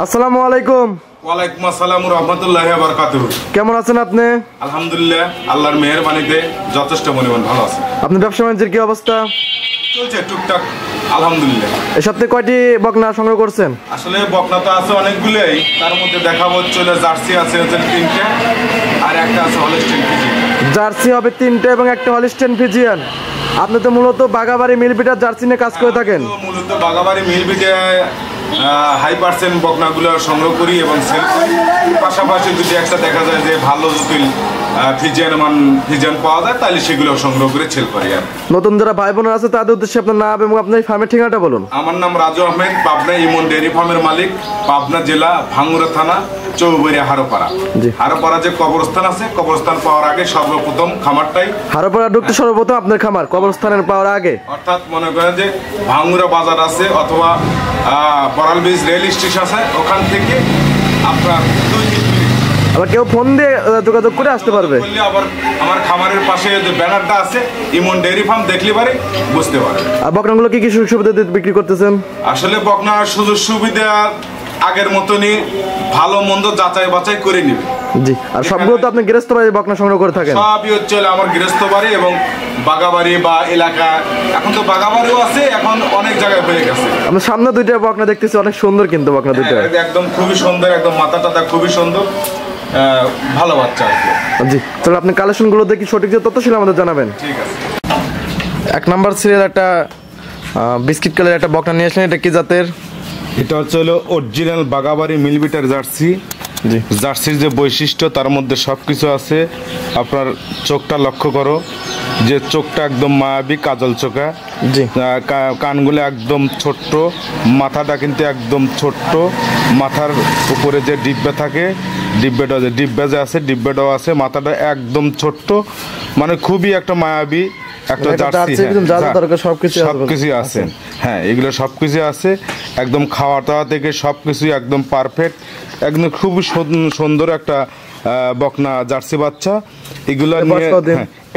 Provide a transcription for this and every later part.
আসসালামু আলাইকুম। ওয়ালাইকুম আসসালাম ওয়া রাহমাতুল্লাহি ওয়া বারাকাতুহু। কেমন আছেন আপনি? আলহামদুলিল্লাহ, আল্লাহর মেহেরবানিতে যথেষ্ট পরিমাণ ভালো আছে। আপনার ব্যবসা বাণিজ্যের কি অবস্থা? চলছে টুকটাক আলহামদুলিল্লাহ। এই সপ্তাহে কয়টি বকনা সংগ্রহ করছেন? আসলে বকনা তো আছে অনেকগুলোই, তার মধ্যে দেখাবো চলে জার্সি আছে 3টে আর একটা আছে হলস্টেইন ফ্রিজিয়ান। জার্সি হবে 3টে এবং একটা হলস্টেইন ফ্রিজিয়ান। আপনি তো মূলত বাগাবাড়ি মিলবিটার জার্সি নিয়ে কাজ করে থাকেন। মূলত বাগাবাড়ি মিলবিটে হাই পার্সেন্ট বকনাগুলো সংগ্রহ করি এবং সেল করি। পাশাপাশি যদি একটা দেখা যায় যে ভালো যদি ফ্রিজিয়ান পাওয়া যায় তাহলে সেগুলো সংগ্রহ করে সেল করি। আর নতুন যারা ভাই বোনেরা আছে তাদের উদ্দেশ্যে আপনার নাম এবং আপনার ফার্মের ঠিকানাটা বলুন। আমার নাম রাজু আহমেদ, পাবনা ইমন ডেয়ারি ফার্মের মালিক, পাবনা জেলা, ভাঙ্গুড়া থানা, চৌবাড়িয়া, হারোপাড়া। হারোপাড়া যে কবরস্থান আছে, কবরস্থান পাওয়ার আগে সর্বপ্রথম খামারটাই। হারোপাড়া ঢুকতে সর্বপ্রথম আপনার খামার কবরস্থানের পাওয়ার আগে, অর্থাৎ মনে করেন যে ভাঙ্গুড়া বাজার আছে অথবা বড়াল ব্রিজ রেল স্টেশন আছে, ওখান থেকে আপনার 2-3 মিনিট। আবার কেউ ফোন দিয়ে যোগাযোগ করে আসতে পারবে। আবার আমার খামারের পাশে যে ব্যানারটা আছে ইমন ডেয়ারি ফার্ম, দেখলে পারে বুঝতে পারে। আর বকনাগুলো কি কি সুযোগ সুবিধা দিয়ে বিক্রি করতেছেন? আসলে বকনার সুযোগ সুবিধা আগের মতনই, ভালো মন্দ যাচাই বাছাই করে নিবে। জি, আর সবগুলো তো আপনি গৃহস্থ বাড়ি বকনা সংগ্রহ করে থাকেন? সবই হচ্ছে আমার গৃহস্থ বাড়ি এবং বাগাবাড়ি বা এলাকা। এখন তো বাগাবাড়িও আছে, এখন অনেক জায়গায় হয়ে গেছে। আমরা সামনে 2টা বকনা দেখতেছি, অনেক সুন্দর কিন্তু বকনা 2টা একদম খুবই সুন্দর, একদম মাথা টাথা খুবই সুন্দর, ভালো বাচ্চা আর কি। জি, তাহলে আপনি কালেকশনগুলো দেখি সঠিক যে তথ্য ছিল আমাদের জানাবেন। ঠিক আছে। 1 নাম্বার সিরিয়াল একটা বিস্কিট কালার একটা বকনা নিয়ে আসলেন, এটা কি জাতের? এটা হচ্ছে হলো অরিজিনাল বাগাবাড়ি মিলবিটার জার্সি। জি, জার্সির যে বৈশিষ্ট্য তার মধ্যে সব কিছু আছে। আপনার চোখটা লক্ষ্য করো, যে চোখটা একদম মায়াবী কাজল চোখা। জি, কানগুলো একদম ছোট্ট, মাথাটা কিন্তু একদম ছোট্ট। মাথার উপরে যে ডিব্বা থাকে, ডিব্বা যে আছে, ডিব্বাটাও আছে। মাথাটা একদম ছোট্ট, মানে খুবই একটা মায়াবী একটা জার্সি। সবকিছু আছে, হ্যাঁ, এগুলো সবকিছু আছে। একদম খাওয়া দাওয়া থেকে সবকিছু একদম পারফেক্ট, একদম খুবই সুন্দর একটা বকনা জার্সি বাচ্চা। এগুলো নিয়ে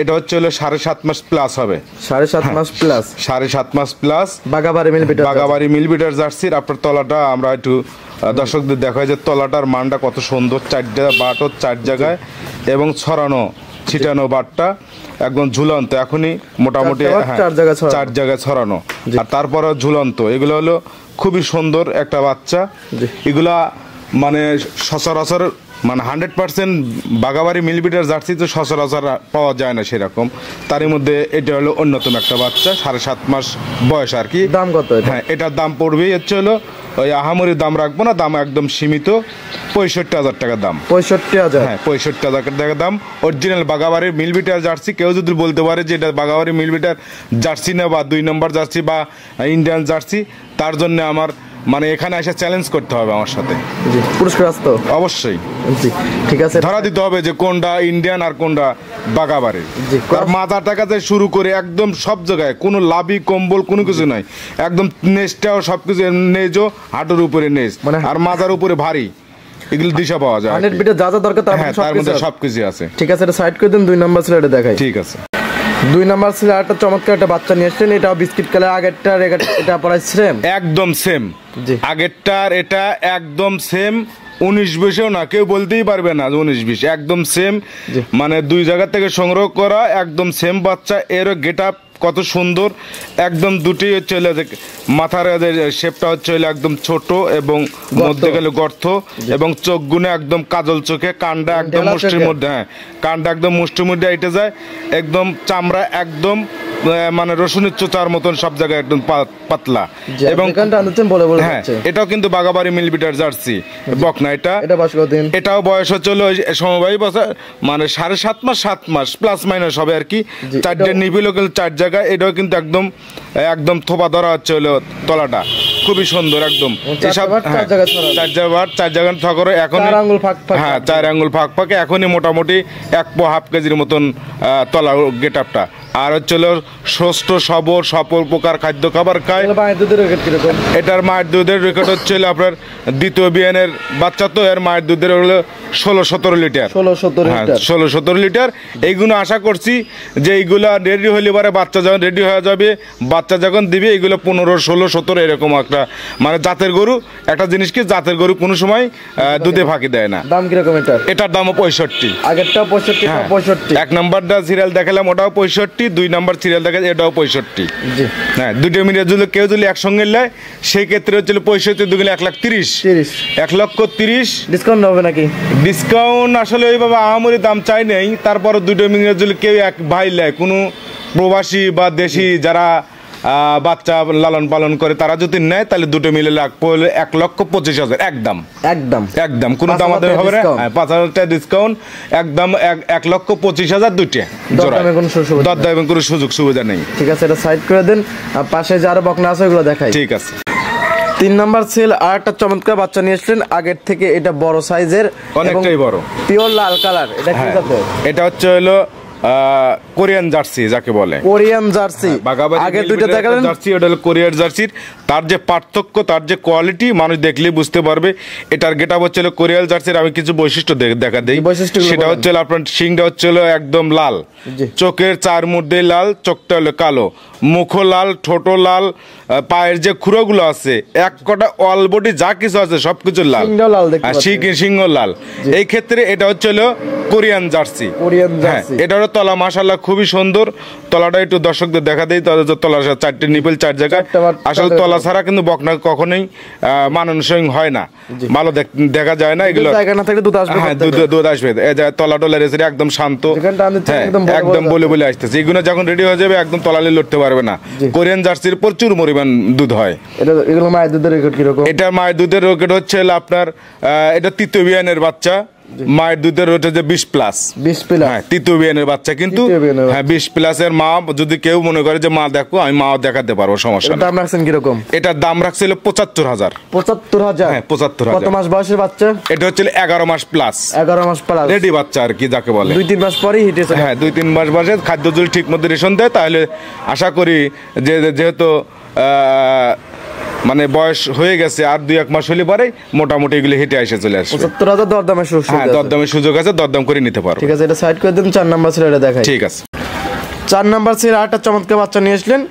এটা হচ্ছে হলো 7.5 মাস প্লাস হবে। 7.5 মাস প্লাস? 7.5 মাস প্লাস বাগাবাড়ি মিলবিটার জার্সির। আপনার তলাটা আমরা একটু দর্শকদের দেখায় যে তলাটার মানটা কত সুন্দর। 4টা বাটও 4 জায়গায় এবং ছিটানো বাটটা একদম ঝুলন্ত। এখনই মোটামুটি 4 জায়গায় ছড়ানো, আর তারপরে ঝুলন্ত। এগুলো হলো খুবই সুন্দর একটা বাচ্চা। এগুলা মানে সচরাচর, মানে 100% বাগাবাড়ি মিলবিটার জার্সি তো সচরাচর পাওয়া যায় না সেরকম। তারই মধ্যে এটা হলো অন্যতম একটা বাচ্চা, 7.5 মাস বয়স আর কি। দাম কত? হ্যাঁ, এটার দাম পড়বে হচ্ছে হলো, ওই আহামরি দাম রাখবো না, দাম একদম সীমিত, 65,000 টাকা দাম। 65,000? হ্যাঁ, 65,000 টাকা দাম। অরিজিনাল বাগাবাড়ির মিলবিটার জার্সি। কেউ যদি বলতে পারে যে এটা বাগাবাড়ি মিলবিটার জার্সি না, বা 2 নম্বর জার্সি বা ইন্ডিয়ান জার্সি, তার জন্য আমার মানে এখানে এসে চ্যালেঞ্জ করতে হবে আমার সাথে। জি, পুরস্কার আসতো অবশ্যই। জি, ঠিক আছে, ধরা দিতে হবে যে কোনটা ইন্ডিয়ান আর কোনটা বাগাবাড়ির। আর মাথা টাকাতে শুরু করে একদম সব জায়গায় কোনো লাভি কম্বল কোনো কিছু নাই। একদম নেজটাও সবকিছু নেজও, হাঁটুর উপরে নেজ, মানে আর মাথার উপরে ভারী। এগুলো দিশা পাওয়া যায়। 100 বিটা যা যা দরকার তার মধ্যে সবকিছু আছে। ঠিক আছে, এটা সাইড করে দিন। 2 নাম্বার স্লাইডে দেখাই। ঠিক আছে। 2 নাম্বার ছিল একটা চমৎকার একটা বাচ্চা নিয়ে এসেছেন। এটা বিস্কিট কালার, আগেরটার এটা প্রাইস সেম? একদম সেম। জি, আগেরটার এটা একদম সেম। 19-20ও না, কেউ বলতেই পারবে না 19-20, একদম সেম। মানে 2 জায়গা থেকে সংগ্রহ করা, একদম সেম বাচ্চা। এরও গেট আপ কত সুন্দর, একদম দুটি হচ্ছে মাথার শেপটা হচ্ছে একদম ছোট এবং মধ্যে গেলে গর্ত, এবং চোখগুলো একদম কাজল চোখে। কানটা একদম মুষ্টির মধ্যে, হ্যাঁ, কানটা একদম মুষ্টির মধ্যে এঁটে যায়। একদম চামড়া একদম মানে রসুনের চোচার মতন, সব জায়গায় একদম পাতলা। এবং হ্যাঁ, এটাও কিন্তু বাগাবাড়ি মিলবিটার জার্সি বকনা। এটাও বয়স হচ্ছে সমবায়ী বছর, মানে 7.5 মাস 7 মাস প্লাস মাইনাস হবে আর কি। 4টে নিবিল 4 জায়গায়। এটাও কিন্তু একদম একদম থোপা ধরা হচ্ছে হলো তলাটা, খুবই সুন্দর একদম। 4 জায়গায় থাকরে এখন, হ্যাঁ, 4 আঙ্গুল ফাঁক ফাঁকে। এখনই মোটামুটি 1.5 কেজির মতন তলা গেট আপটা। আর হচ্ছে ষষ্ঠ সফল প্রকার খাদ্য খাবার খায়। মায়ের দুধের রেকর্ড কিরকম? এটার মায়ের দুধের রেকর্ড হচ্ছে আপনার দ্বিতীয় বিয়ানের বাচ্চা, তো এর মায়ের দুধের হলো 16-17 লিটার। 16-17 লিটার। এইগুলো আশা করছি যে এইগুলা রেডি হলে পরে বাচ্চা যখন রেডি হয়ে যাবে, বাচ্চা যখন দিবে এইগুলো 15, 16, 17 এরকম একটা মানে জাতের গরু। একটা জিনিস কি, জাতের গরু কোনো সময় দুধে ফাঁকি দেয় না। দাম কিরকম এটার দামও 65। আগেরটা 65। 1 নাম্বারটা সিরিয়াল দেখালাম ওটাও 65, 2 নাম্বার সিরিয়াল দেখা এটাও 65। হ্যাঁ, দুটো মিলে যদি কেউ যদি একসঙ্গে নেয় সেই ক্ষেত্রে হচ্ছিল 65 2 1,30,000। 1,30,000 ডিসকাউন্ট হবে নাকি? ডিসকাউন্ট আসলে ওইভাবে আহামরি দাম চাই নেই। তারপর দুটো মিলে যদি কেউ এক ভাই নেয়, কোনো প্রবাসী বা দেশি যারা বাচ্চা লালন পালন করে তারা যদি নেয়, তাহলে দুটো মিলে 1,25,000 একদম কোনো দাম আমাদের হবে না। 5,000 টাকা ডিসকাউন্ট, একদম 1,25,000 দুইটা। দরদামে কোনো সুযোগ সুবিধা নেই। ঠিক আছে, এটা সাইড করে দেন। পাশে যে আরো বকনা আছে ওগুলো দেখাই। ঠিক আছে। 3 নাম্বার সেল আর একটা চমৎকার বাচ্চা নিয়ে আসলেন, আগের থেকে এটা বড় সাইজের, অনেকটাই বড়, পিওর লাল কালার। এটা কি জাতের? এটা হচ্ছে হলো কোরিয়ান জার্সি যাকে বলে। Korean jersey. আগে দুইটা দেখালেন জার্সি, ওটা হলো কোরিয়ান জার্সির। তার যে পার্থক্য, তার যে কোয়ালিটি মানুষ দেখলেই বুঝতে পারবে। এটার গেটআপ হচ্ছে কোরিয়ান জার্সির। আমি কিছু বৈশিষ্ট্য দেখা দেই। সেটা হচ্ছে আপনার শিংটা হচ্ছে একদম লাল, চোখের 4 মধ্যে লাল, চোখটা হলো কালো, মুখও লাল, ঠোঁটও লাল, পায়ের যে খুঁড়োগুলো আছে এক কটা অল বডি যা কিছু আছে সবকিছু লাল, সিংহ লাল। এই ক্ষেত্রে এটা হচ্ছে কোরিয়ান জার্সি। এটা হলো তলা মাশাআল্লাহ খুবই সুন্দর। তলাটা একটু দর্শকদের দেখা দেই। তলার 4টে নিপেল 4 জায়গায়। আসলে তলা ছাড়া কিন্তু বকনা কখনোই মানানসই হয় না, ভালো দেখা যায় না। এগুলো দুধ আসবে। তলা টলা রেসে একদম শান্ত, একদম বলে আসতেছে। এগুলো যখন রেডি হয়ে যাবে একদম তলালে লড়তে পারবে না। কোরিয়ান জার্সির প্রচুর পরিমাণ দুধ হয়। এটা মায়ের দুধের রেকর্ড কিরকম? এটা মায়ের দুধের রেকর্ড হচ্ছে আপনার এটা তৃতীয় বিয়ানের বাচ্চা। মায়ের দুধের ওটা যে 20+। হ্যাঁ, তৃতীয় বিয়ানের বাচ্চা, কিন্তু হ্যাঁ 20+ এর মা। যদি কেউ মনে করে যে মা দেখো, আমি মাও দেখাতে পারবো, সমস্যা নেই। দাম রাখছেন কিরকম? এটার দাম রাখছিল 75,000। 75,000? হ্যাঁ, 75,000। কত মাস বয়সের বাচ্চা? এটা হচ্ছে 11 মাস প্লাস। 11 মাস প্লাস রেডি বাচ্চা আর কি যাকে বলে। 2-3 মাস পরেই হিটে। হ্যাঁ, 2-3 মাস বয়সে খাদ্য যদি ঠিক মতো রেশন দেয়, তাহলে আশা করি যে যেহেতু মানে বয়স হয়ে গেছে, আর 2-1 মাস হলে পরে মোটামুটি এগুলো হেঁটে এসে চলে আসবে। 75,000 দরদামের সুযোগ। হ্যাঁ, দরদামের সুযোগ আছে, দরদাম করে নিতে পারো। ঠিক আছে, এটা সাইড করে দিন। 4 নাম্বার ছেলে এটা দেখাই। ঠিক আছে। 4 নাম্বার ছেলে আরেকটা চমৎকার বাচ্চা নিয়ে আসলেন,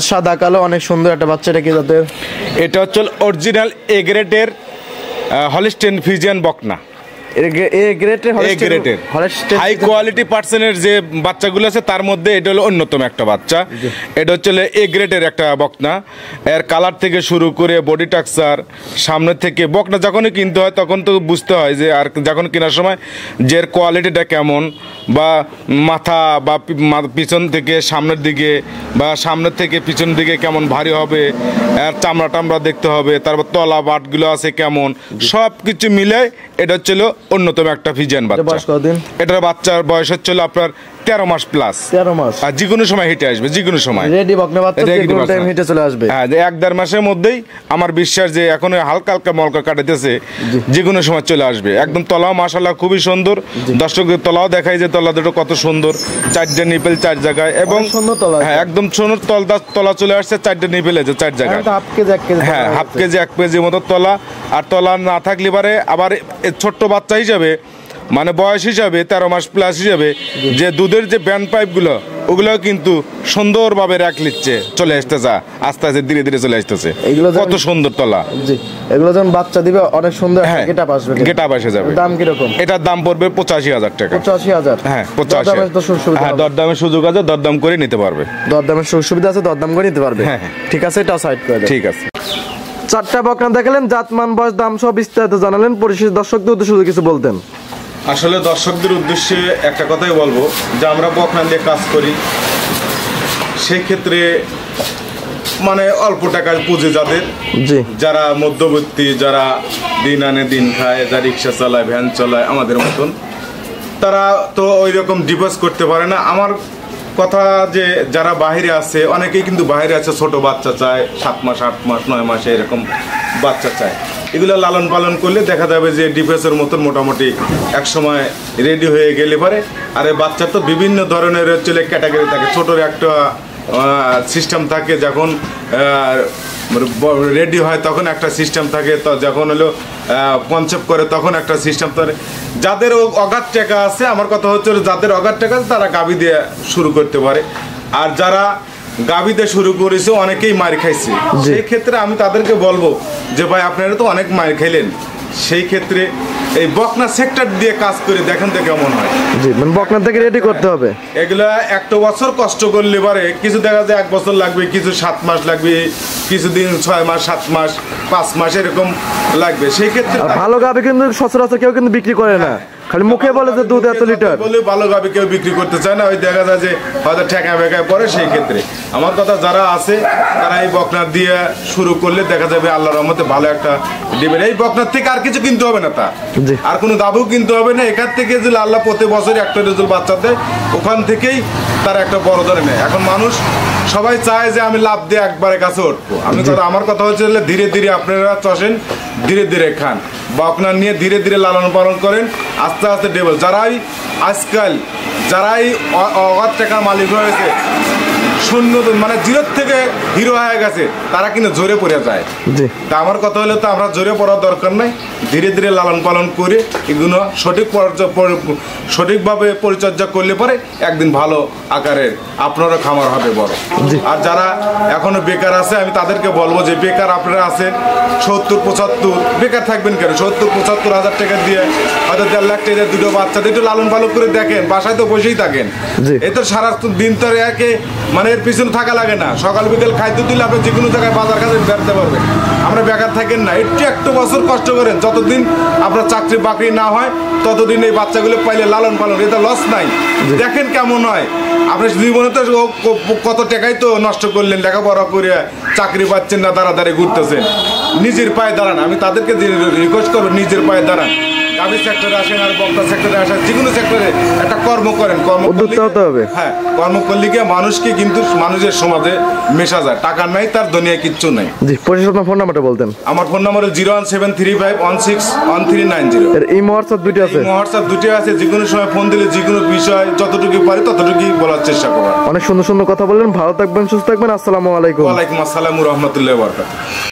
সাদা কালো, অনেক সুন্দর একটা বাচ্চা। এটা কি জাতের? এটা হচ্ছে অরিজিনাল এ গ্রেডের হলিস্টিয়ান ফ্রিজিয়ান বকনা। হাই কোয়ালিটি পার্সেন্টের যে বাচ্চাগুলো আছে তার মধ্যে এটা হলো অন্যতম একটা বাচ্চা। এটা হচ্ছে এ গ্রেডের একটা বকনা। এর কালার থেকে শুরু করে বডি টাকচার, সামনে থেকে বকনা যখনই কিনতে হয় তখন তো বুঝতে হয় যে, আর যখন কেনার সময় যে কোয়ালিটিটা কেমন, বা মাথা বা পিছন থেকে সামনের দিকে বা সামনের থেকে পিছনের দিকে কেমন ভারী হবে, আর চামড়া টামড়া দেখতে হবে, তারপর তলা বাটগুলো আছে কেমন, সব কিছু মিলে এটা হচ্ছিল অন্যতম একটা ফ্রিজিয়ান বাচ্চা। এটার বাচ্চার বয়স হচ্ছিল আপনার 13 মাস প্লাস। 13 মাস। আর যে কোনো সময় হেঁটে আসবে, যে কোনো সময় রেডি বকনা বাচ্চা, যে কোনো টাইম হেঁটে চলে আসবে। হ্যাঁ, 1-1.5 মাসের মধ্যেই আমার বিশ্বাস যে এখন হালকা হালকা মলকা কাটাইতেছে, যে কোনো সময় চলে আসবে। একদম তলাও মাশাআল্লাহ খুবই সুন্দর। দর্শকদের তলাও দেখাই যে তলা দুটো কত সুন্দর, 4টে নিপেল 4 জায়গায়, এবং হ্যাঁ একদম সুন্দর তলা চলে আসছে 4টে নিপেল আছে 4 জায়গায়। হ্যাঁ, হাফ কেজি 1 কেজির মতো তলা। আর তলা না থাকলে পারে আবার ছোট্ট বাচ্চা হিসাবে, মানে বয়স হিসাবে 13 মাস প্লাস হিসাবে, যে দুধের যে ব্যান্ড পাইপগুলো ওগুলো কিন্তু সুন্দরভাবে রাখ লিচ্ছে, চলে আসতেছে আস্তে আস্তে ধীরে ধীরে চলে আসতেছে। কত সুন্দর তলা। এগুলো যখন বাচ্চা দিবে অনেক সুন্দর গেটআপ আসবে, গেটআপ এসে যাবে। দাম কিরকম? এটার দাম পড়বে 85,000 টাকা। 85,000? হ্যাঁ, 85। হ্যাঁ, দরদামের সুযোগ আছে, দরদাম করে নিতে পারবে। দরদামের সুবিধা আছে, দরদাম করে নিতে পারবে। হ্যাঁ, ঠিক আছে, এটাও সাইড করে দেন। ঠিক আছে। 4টা বকনা দেখালেন, জাতমান, বয়স, দাম সব বিস্তারিত জানালেন। পরিশেষে দর্শকদের উদ্দেশ্যে কিছু বলতেন? আসলে দর্শকদের উদ্দেশ্যে একটা কথাই বলবো, যে আমরা বকনা দিয়ে কাজ করি, সেক্ষেত্রে মানে অল্প টাকার পুঁজি যাদের, যারা মধ্যবর্তী, যারা দিন আনে দিন খায়, যারা রিক্সা চালায়, ভ্যান চালায় আমাদের মতন, তারা তো ওই রকম ডিপোজ করতে পারে না। আমার কথা যে যারা বাইরে আছে, অনেকেই কিন্তু বাইরে আছে, ছোট বাচ্চা চায়, 7 মাস 8 মাস 9 মাসে এরকম বাচ্চা চায়। এগুলো লালন পালন করলে দেখা যাবে যে ডিফেন্সের মতন মোটামুটি এক সময় রেডি হয়ে গেলে পারে। আর এই বাচ্চার তো বিভিন্ন ধরনের চলে ক্যাটাগরি থাকে। ছোটোর একটা সিস্টেম থাকে, যখন রেডি হয় তখন একটা সিস্টেম থাকে, তো যখন হলো কনসেপ্ট করে তখন একটা সিস্টেম থাকে। যাদের অগাধ টাকা আছে, আমার কথা হচ্ছে যাদের অগাধ টাকা আছে তারা গাভী দিয়ে শুরু করতে পারে। আর যারা গাভীতে শুরু করেছে অনেকেই মার খাইছে, সেই ক্ষেত্রে আমি তাদেরকে বলবো যে ভাই আপনারা তো অনেক মার খাইলেন, সেই ক্ষেত্রে এই বকনা সেক্টর দিয়ে কাজ করে দেখেন তো কেমন হয়। জি, মানে বকনা থেকে রেডি করতে হবে। এগুলা একটা বছর কষ্ট করলে পারে, কিছু দেখা যায় 1 বছর লাগবে, কিছু 7 মাস লাগবে, কিছুদিন 6 মাস, 7 মাস, 5 মাস এরকম লাগবে। সেই ক্ষেত্রে ভালো গাভী কিন্তু সচরাচর কেউ কিন্তু বিক্রি করে না, খালি মুখে বলে যে দুধ এত লিটার বলে ভালো গাভী কেউ বিক্রি করতে চায় না। ওই দেখা যায় যে হয়তো ঠেকা বেকায় পড়ে। সেই ক্ষেত্রে আমার কথা যারা আছে তারা এই বকনা দিয়ে শুরু করলে দেখা যাবে আল্লাহর রহমতে ভালো একটা দিবেন। এই বকনার থেকে আর কিছু কিনতে হবে না, তা আর কোনো দাবও কিনতে হবে না। এখান থেকে যে আল্লাহ প্রতি বছরই একটা রেজাল্ট বাচ্চা দেয়, ওখান থেকেই তারা একটা বড় ধরে নেয়। এখন মানুষ সবাই চায় যে আমি লাভ দিয়ে একবারে কাছে উঠবো। আমার কথা হচ্ছে ধীরে ধীরে আপনারা চষেন, ধীরে ধীরে খান, বকনা নিয়ে ধীরে ধীরে লালন পালন করেন, আস্তে আস্তে ডেভেলপ। যারাই আজকাল যারাই অগাধ টাকার মালিক হয়েছে, শূন্য মানে জিরোর থেকে হিরো হয়ে গেছে, তারা কিন্তু জোরে পড়ে যায়। তা আমার কথা হলো তো আমরা জোরে পড়ার দরকার নাই, ধীরে ধীরে লালন পালন করে এগুলো সঠিকভাবে পরিচর্যা করলে পরে একদিন ভালো আকারের আপনারও খামার হবে বড়। আর যারা এখনো বেকার আছে, আমি তাদেরকে বলবো যে বেকার আপনারা আছেন, 70-75 বেকার থাকবেন কেন? 70-75 হাজার টাকা দিয়ে হয়তো 1.5 লাখ টাকা দুটো বাচ্চাদের একটু লালন পালন করে দেখেন, বাসায় তো বসেই থাকেন। এই তো সারা দিন তো একে মানে এর পিছনে থাকা লাগে না, সকাল বিকেল খাদ্য দিলে আপনি যে কোনো জায়গায় বাজার কাজে বেরোতে পারবেন। আমরা বেকার থাকেন না, একটু বছর কষ্ট করেন, যতদিন আপনার চাকরি বাকরি না হয় ততদিন এই বাচ্চাগুলো পাইলে লালন পালন, এটা লস নাই। দেখেন কেমন হয়। আপনি জীবনে তো কত টাকাই তো নষ্ট করলেন, লেখাপড়া করে চাকরি পাচ্ছেন না, দাঁড়াদাঁড়ি ঘুরতেছেন। নিজের পায়ে দাঁড়ান, আমি তাদেরকে রিকোয়েস্ট করবো নিজের পায়ে দাঁড়ান। গাভী সেক্টরে আসেন আর বকনা সেক্টরে আসেন, যে কোনো সেক্টরে একটা কর্ম করেন, কর্ম করতে হবে। হ্যাঁ, কর্ম করলে গিয়ে মানুষকে কিন্তু মানুষের সমাজে মেশা যায়। টাকা নাই তার দুনিয়ায় কিচ্ছু নাই। জি, আপনার ফোন নাম্বারটা বলতেন। আমার ফোন নাম্বার 01735161390। এর এই হোয়াটসঅ্যাপ দুটো আছে? হোয়াটসঅ্যাপ দুটো আছে, যে কোনো সময় ফোন দিলে যে কোনো বিষয় যতটুকু পারি ততটুকুই বলার চেষ্টা করব। অনেক সুন্দর সুন্দর কথা বললেন, ভালো থাকবেন, সুস্থ থাকবেন। আসসালামু আলাইকুম। ওয়ালাইকুম আসসালাম ওয়া রাহমাতুল্লাহি ওয়া বারাকাতুহু।